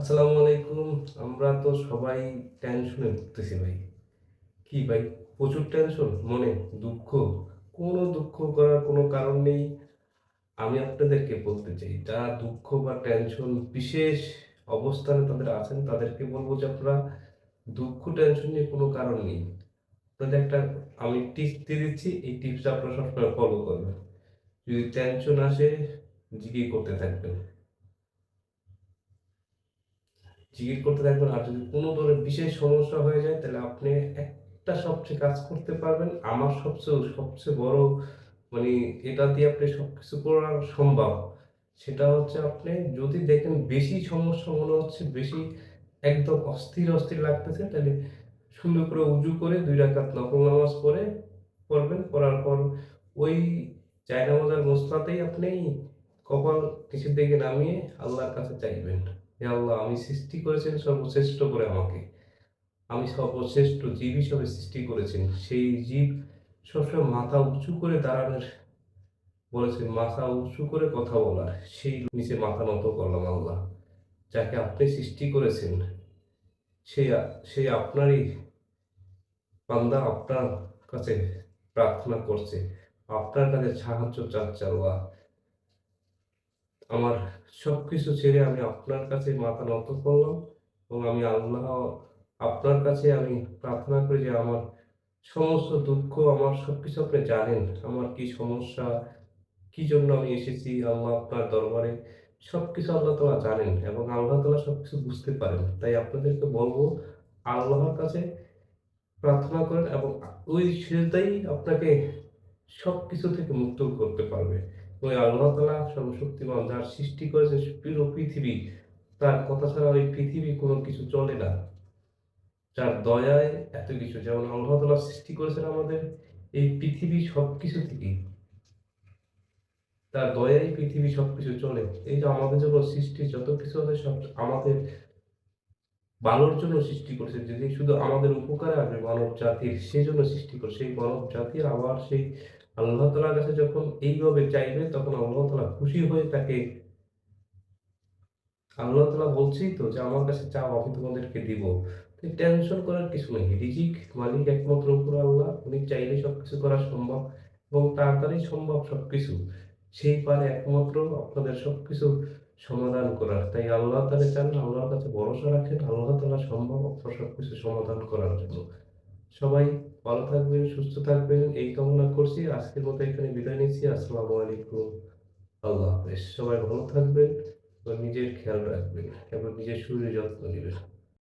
আসসালামু আলাইকুম। আমরা তো সবাই টেনশনে ভুগতেছি ভাই। কি ভাই? প্রচুর টেনশন মনে, দুঃখ। কোনো দুঃখ করার কোনো কারণ নেই। আমি আপনাদেরকে বলতে চাই, যারা দুঃখ বা টেনশন বিশেষ অবস্থানে তাদের আছেন, তাদেরকে বলব যে আপনারা দুঃখ টেনশন নিয়ে কোনো কারণ নেই। আপনাদের একটা আমি টিপস দিয়ে দিচ্ছি, এই টিপসটা আপনারা সবসময় ফলো করবেন। যদি টেনশন আসে, জিকির করতে থাকবেন। জিজ্ঞেস করতে থাকবেন। আর যদি কোনো ধরনের বিশেষ সমস্যা হয়ে যায় তাহলে আপনি একটা সবচেয়ে কাজ করতে পারবেন। আমার সবচেয়ে বড় মানে এটা দিয়ে আপনি সবকিছু করা সম্ভব। সেটা হচ্ছে আপনি যদি দেখেন বেশি সমস্যা মনে হচ্ছে, বেশি একদম অস্থির লাগতেছে, তাহলে সুন্দর করে উজু করে ২ রাকাত নফল নামাজ পড়বেন। পড়ার পর ওই জায়নামাজের মুসরাতেই আপনি কপাল নিচের দিকে নামিয়ে আল্লাহর কাছে চাইবেন। হে আল্লাহ, আমি সৃষ্টি করেছেন সর্বশ্রেষ্ঠ করে আমাকে। আমি সর্বশ্রেষ্ঠ জীব হিসাবে সৃষ্টি করেছেন। সেই জীব সবসময় মাথা উঁচু করে দাঁড়ানোর বলেছেন, মাথা উঁচু করে কথা বলার। সেই নিচে মাথা নত করলাম আল্লাহ। যাকে আপনি সৃষ্টি করেছেন, সেই সেই আপনারই বান্দা আপনার কাছে প্রার্থনা করছে। আপনার কাছে সাহায্য চাচ্ছে আল্লাহ। আমার সবকিছু ছেড়ে আমি আপনার কাছে মাথা নত করলাম এবং আমি আল্লাহ আপনার কাছে আমি প্রার্থনা করি যে আমার সমস্ত দুঃখ, আমার সবকিছু আপনি জানেন। আমার কি সমস্যা, কি জন্য আমি এসেছি আল্লাহ আপনার দরবারে, সবকিছু আল্লাহ তাআলা জানেন এবং আল্লাহ তাআলা সবকিছু বুঝতে পারেন। তাই আপনাদেরকে বলব, আল্লাহর কাছে প্রার্থনা করেন এবং ওই সিজদাই আপনাকে সবকিছু থেকে মুক্ত করতে পারবে। ওই আল্লাহ তাআলা সর্বশক্তিমান, যার সৃষ্টি করেছে পুরো পৃথিবী, তার কথা ছাড়া ওই পৃথিবী কোনো কিছু চলে না। যার দয়ায় এত কিছু, যেমন আল্লাহ তাআলা সৃষ্টি করেছেন আমাদের এই পৃথিবী সবকিছু থেকেই। তার দয়ায় পৃথিবী সবকিছু চলে। এই যে আমাদের জন্য সৃষ্টি যত কিছু আছে সব আমাদের ভালোর জন্য সৃষ্টি করেছে। যদি শুধু আমাদের উপকারে আসবে মানব জাতির, সেজন্য সৃষ্টি করেছে। সেই মানব জাতি আবার সেই আল্লাহ তাআলার কাছে যখন এইভাবে চাইবে, তখন আল্লাহ তাআলা খুশি হয়ে তাকে, আল্লাহ তাআলা বলছেই তো যে, "আমার কাছে চাও, আমি তোমাদেরকে দিব।" তো টেনশন করার কিছু নেই। রিজিক মালিক একমাত্র উপর আল্লাহ। উনি চাইলেই সবকিছু করা সম্ভব এবং তার দ্বারাই সম্ভব সবকিছু। সেই পারে একমাত্র আপনাদের সবকিছু সমাধান করার। তাই আল্লাহ তাআলা চান, আল্লাহর কাছে ভরসা রাখেন। আল্লাহ তাআলা সম্ভব আপনার সবকিছু সমাধান করার জন্য। সবাই ভালো থাকবেন, সুস্থ থাকবেন এই কামনা করছি। আজকের মতো এখানে বিদায় নিচ্ছি। আসসালামু আলাইকুম। আল্লাহ হাফেজ। সবাই ভালো থাকবেন এবং নিজের খেয়াল রাখবেন এবং নিজের শরীরের যত্ন নিবেন।